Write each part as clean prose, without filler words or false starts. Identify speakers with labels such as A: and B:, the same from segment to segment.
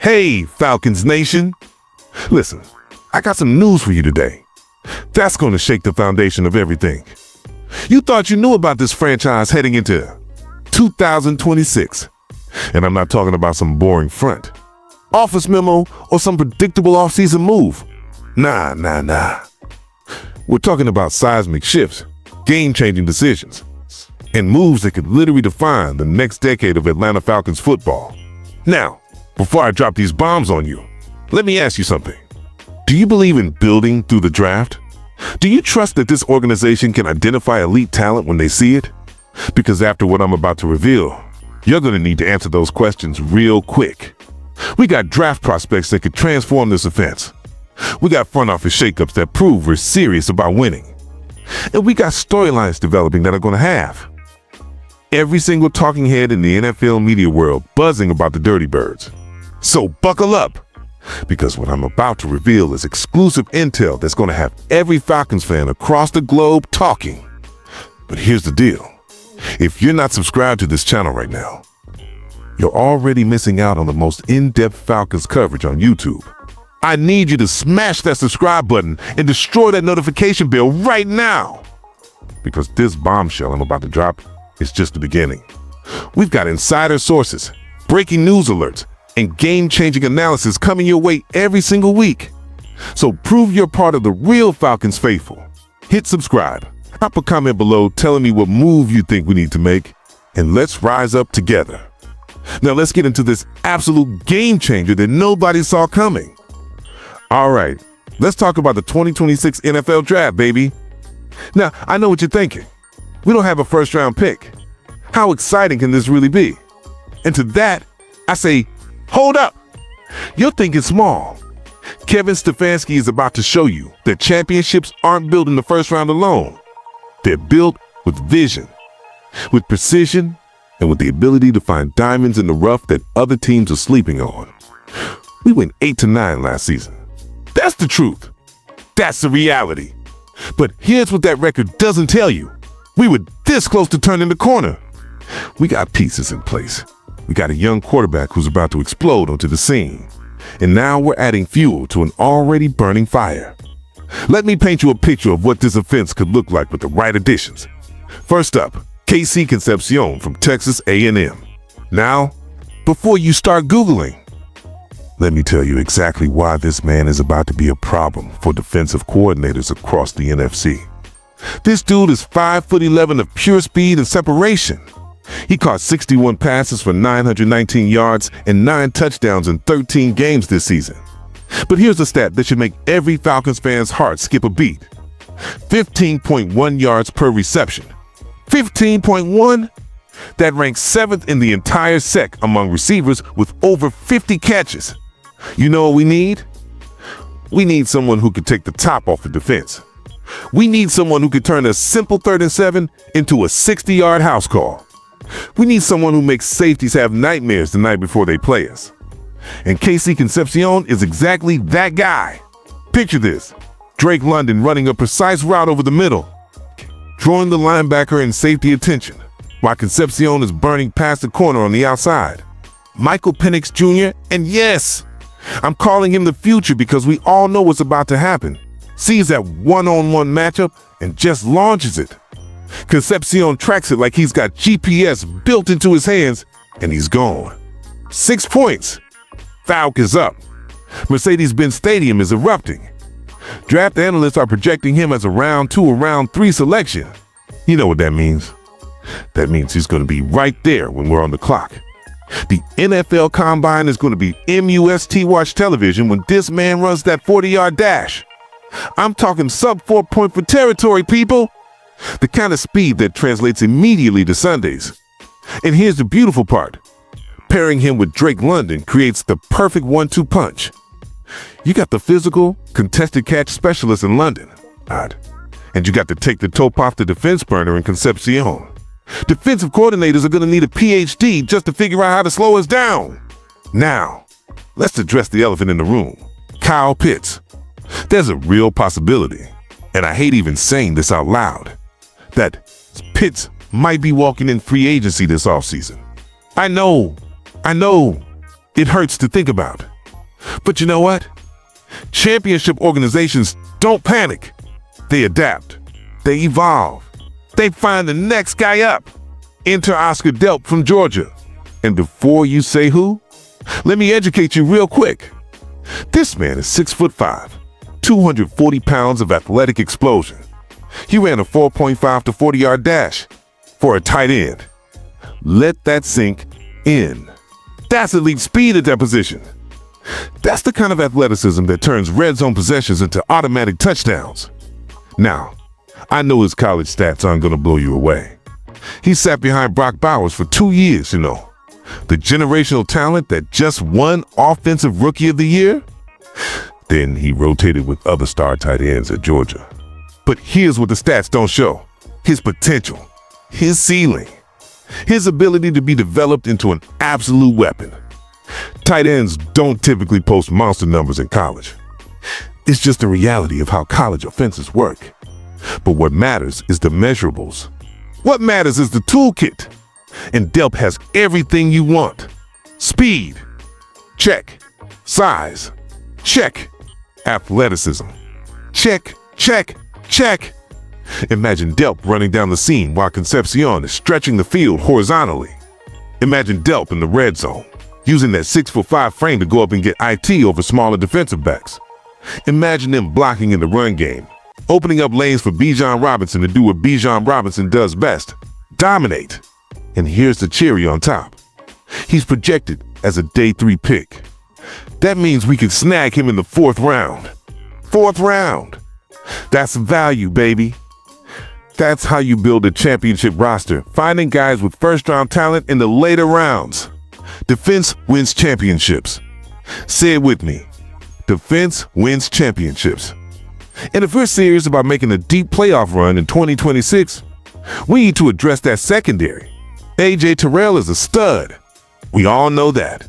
A: Hey, Falcons Nation. Listen, I got some news for you today. That's going to shake the foundation of everything. You thought you knew about this franchise heading into 2026. And I'm not talking about some boring front office memo or some predictable offseason move. Nah. We're talking about seismic shifts, game-changing decisions, and moves that could literally define the next decade of Atlanta Falcons football. Now, before I drop these bombs on you, let me ask you something. Do you believe in building through the draft? Do you trust that this organization can identify elite talent when they see it? Because after what I'm about to reveal, you're going to need to answer those questions real quick. We got draft prospects that could transform this offense. We got front office shakeups that prove we're serious about winning. And we got storylines developing that are going to have every single talking head in the NFL media world buzzing about the Dirty Birds. So buckle up, because what I'm about to reveal is exclusive intel that's going to have every Falcons fan across the globe talking. But here's the deal. If you're not subscribed to this channel right now, you're already missing out on the most in-depth Falcons coverage on YouTube. I need you to smash that subscribe button and destroy that notification bell right now, because this bombshell I'm about to drop is just the beginning. We've got insider sources, breaking news alerts, and game-changing analysis coming your way every single week. So prove you're part of the real Falcons faithful. Hit subscribe, drop a comment below telling me what move you think we need to make, and let's rise up together. Now let's get into this absolute game changer that nobody saw coming. All right, let's talk about the 2026 NFL Draft, baby. Now, I know what you're thinking. We don't have a first-round pick. How exciting can this really be? And to that, I say, hold up. You're thinking small. Kevin Stefanski is about to show you that championships aren't built in the first round alone. They're built with vision, with precision, and with the ability to find diamonds in the rough that other teams are sleeping on. We went 8-9 last season. That's the truth. That's the reality. But here's what that record doesn't tell you. We were this close to turning the corner. We got pieces in place. We got a young quarterback who's about to explode onto the scene. And now we're adding fuel to an already burning fire. Let me paint you a picture of what this offense could look like with the right additions. First up, KC Concepcion from Texas A&M. Now, before you start Googling, let me tell you exactly why this man is about to be a problem for defensive coordinators across the NFC. This dude is 5'11" of pure speed and separation. He caught 61 passes for 919 yards and 9 touchdowns in 13 games this season. But here's a stat that should make every Falcons fan's heart skip a beat. 15.1 yards per reception. 15.1? That ranks 7th in the entire SEC among receivers with over 50 catches. You know what we need? We need someone who could take the top off the defense. We need someone who could turn a simple 3rd and 7 into a 60-yard house call. We need someone who makes safeties have nightmares the night before they play us. And KC Concepcion is exactly that guy. Picture this. Drake London running a precise route over the middle, drawing the linebacker and safety attention, while Concepcion is burning past the corner on the outside. Michael Penix Jr., and yes, I'm calling him the future because we all know what's about to happen. Sees that one-on-one matchup and just launches it. Concepcion tracks it like he's got GPS built into his hands, and he's gone. 6 points. Falc is up. Mercedes-Benz Stadium is erupting. Draft analysts are projecting him as a round 2 or round 3 selection. You know what that means. That means he's going to be right there when we're on the clock. The NFL Combine is going to be must-watch television when this man runs that 40-yard dash. I'm talking sub-4 point for territory, people. The kind of speed that translates immediately to Sundays. And here's the beautiful part. Pairing him with Drake London creates the perfect 1-2 punch. You got the physical, contested catch specialist in London. And you got to take the top off the defense burner in Concepcion. Defensive coordinators are going to need a PhD just to figure out how to slow us down. Now, let's address the elephant in the room. Kyle Pitts. There's a real possibility, and I hate even saying this out loud, that Pitts might be walking in free agency this offseason. I know, it hurts to think about. But you know what? Championship organizations don't panic. They adapt. They evolve. They find the next guy up. Enter Oscar Delp from Georgia. And before you say who, let me educate you real quick. This man is 6'5", 240 pounds of athletic explosion. He ran a 4.5 to 40-yard dash for a tight end. Let that sink in. That's elite speed at that position. That's the kind of athleticism that turns red zone possessions into automatic touchdowns. Now, I know his college stats aren't going to blow you away. He sat behind Brock Bowers for 2 years, you know. The generational talent that just won Offensive Rookie of the Year. Then he rotated with other star tight ends at Georgia. But here's what the stats don't show. His potential, his ceiling, his ability to be developed into an absolute weapon. Tight ends don't typically post monster numbers in college. It's just the reality of how college offenses work. But what matters is the measurables. What matters is the toolkit. And Delp has everything you want. Speed, check. Size, check. Athleticism, check, check, check. Imagine Delp running down the seam while Concepcion is stretching the field horizontally. Imagine Delp in the red zone, using that 6'5" frame to go up and get IT over smaller defensive backs. Imagine them blocking in the run game, opening up lanes for Bijan Robinson to do what Bijan Robinson does best, dominate. And here's the cherry on top. He's projected as a day 3 pick. That means we could snag him in the 4th round. 4th round. That's value, baby. That's how you build a championship roster, finding guys with first-round talent in the later rounds. Defense wins championships. Say it with me. Defense wins championships. And if we're serious about making a deep playoff run in 2026, we need to address that secondary. A.J. Terrell is a stud. We all know that.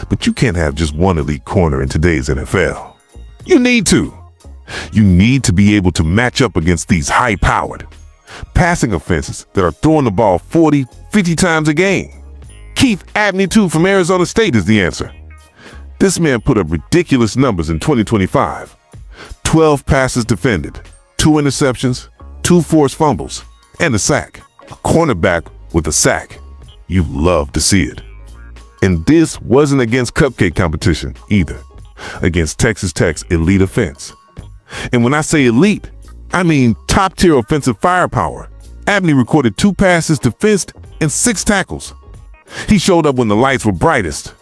A: But you can't have just one elite corner in today's NFL. You need to. You need to be able to match up against these high-powered passing offenses that are throwing the ball 40, 50 times a game. Keith Abney, too, from Arizona State is the answer. This man put up ridiculous numbers in 2025. 12 passes defended, 2 interceptions, 2 forced fumbles, and a sack. A cornerback with a sack. You love to see it. And this wasn't against cupcake competition either, against Texas Tech's elite offense. And when I say elite, I mean top-tier offensive firepower. Abney recorded 2 passes defensed and 6 tackles. He showed up when the lights were brightest.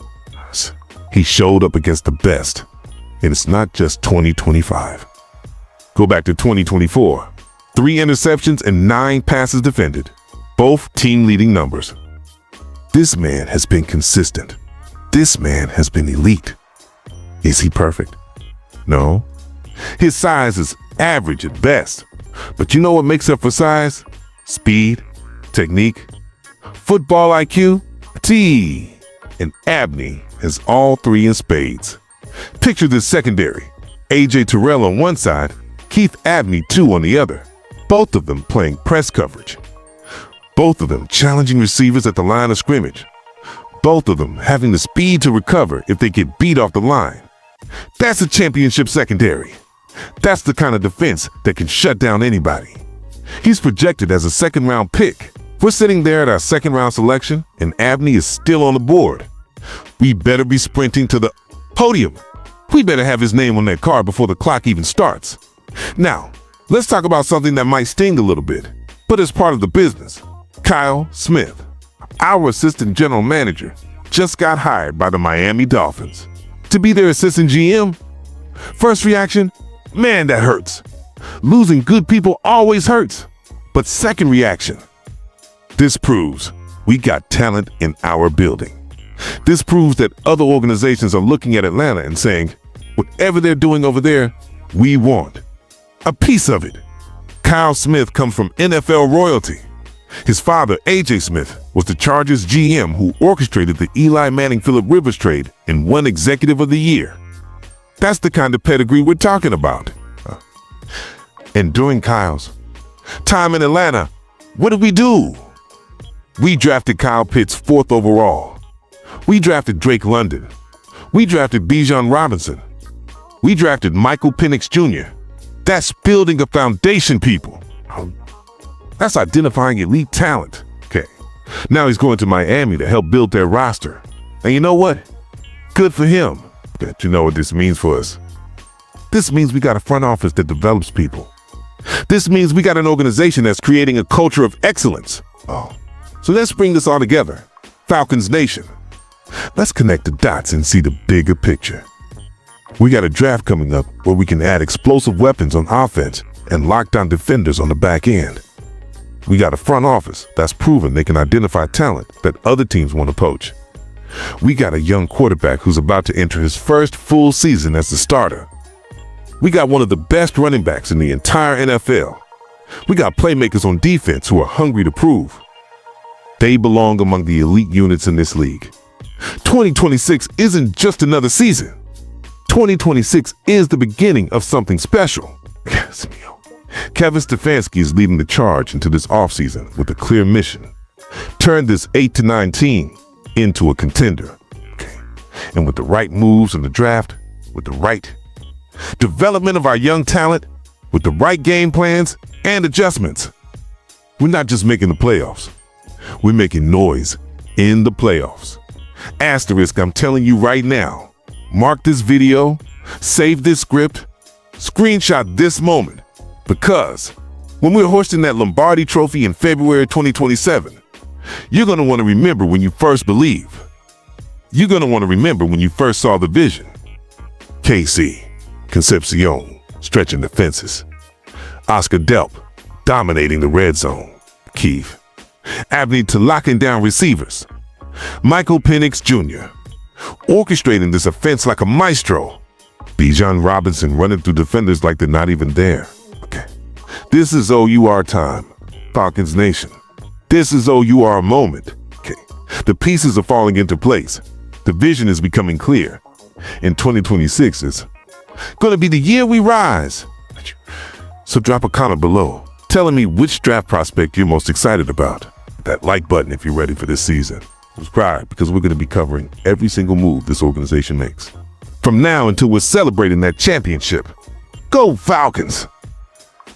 A: He showed up against the best. And it's not just 2025. Go back to 2024. 3 interceptions and 9 passes defended. Both team-leading numbers. This man has been consistent. This man has been elite. Is he perfect? No. His size is average at best. But you know what makes up for size? Speed, technique, football IQ, and Abney has all 3 in spades. Picture this secondary. A.J. Terrell on one side, Keith Abney 2 on the other. Both of them playing press coverage. Both of them challenging receivers at the line of scrimmage. Both of them having the speed to recover if they get beat off the line. That's a championship secondary. That's the kind of defense that can shut down anybody. He's projected as a 2nd-round pick. We're sitting there at our 2nd-round selection, and Abney is still on the board. We better be sprinting to the podium. We better have his name on that card before the clock even starts. Now, let's talk about something that might sting a little bit, but it's part of the business. Kyle Smith, our assistant general manager, just got hired by the Miami Dolphins to be their assistant GM. First reaction, man, that hurts. Losing good people always hurts. But second reaction, this proves we got talent in our building. This proves that other organizations are looking at Atlanta and saying, whatever they're doing over there, we want a piece of it. Kyle Smith comes from NFL royalty. His father, A.J. Smith, was the Chargers GM who orchestrated the Eli Manning-Phillip Rivers trade and won Executive of the Year. That's the kind of pedigree we're talking about. And during Kyle's time in Atlanta, what did we do? We drafted Kyle Pitts 4th overall. We drafted Drake London. We drafted Bijan Robinson. We drafted Michael Penix Jr. That's building a foundation, people. That's identifying elite talent. Okay. Now he's going to Miami to help build their roster. And you know what? Good for him. But you know what this means for us? This means we got a front office that develops people. This means we got an organization that's creating a culture of excellence. So let's bring this all together. Falcons Nation. Let's connect the dots and see the bigger picture. We got a draft coming up where we can add explosive weapons on offense and lockdown defenders on the back end. We got a front office that's proven they can identify talent that other teams want to poach. We got a young quarterback who's about to enter his first full season as the starter. We got one of the best running backs in the entire NFL. We got playmakers on defense who are hungry to prove. They belong among the elite units in this league. 2026 isn't just another season. 2026 is the beginning of something special. Kevin Stefanski is leading the charge into this offseason with a clear mission. Turn this 8-9 team into a contender. And with the right moves in the draft, with the right development of our young talent, with the right game plans and adjustments, we're not just making the playoffs. We're making noise in the playoffs. Asterisk, I'm telling you right now, mark this video, save this script, screenshot this moment, because when we're hosting that Lombardi Trophy in February 2027, you're going to want to remember when you first believe. You're going to want to remember when you first saw the vision. KC, Concepcion, stretching the fences. Oscar Delp, dominating the red zone. Keith, Abney to locking down receivers. Michael Penix Jr., orchestrating this offense like a maestro. Bijan Robinson running through defenders like they're not even there. Okay. This is OUR time, Falcons Nation. This is OUR moment. Okay. The pieces are falling into place. The vision is becoming clear. And 2026 is going to be the year we rise. So drop a comment below, telling me which draft prospect you're most excited about. That like button if you're ready for this season. Subscribe, because we're going to be covering every single move this organization makes. From now until we're celebrating that championship. Go Falcons!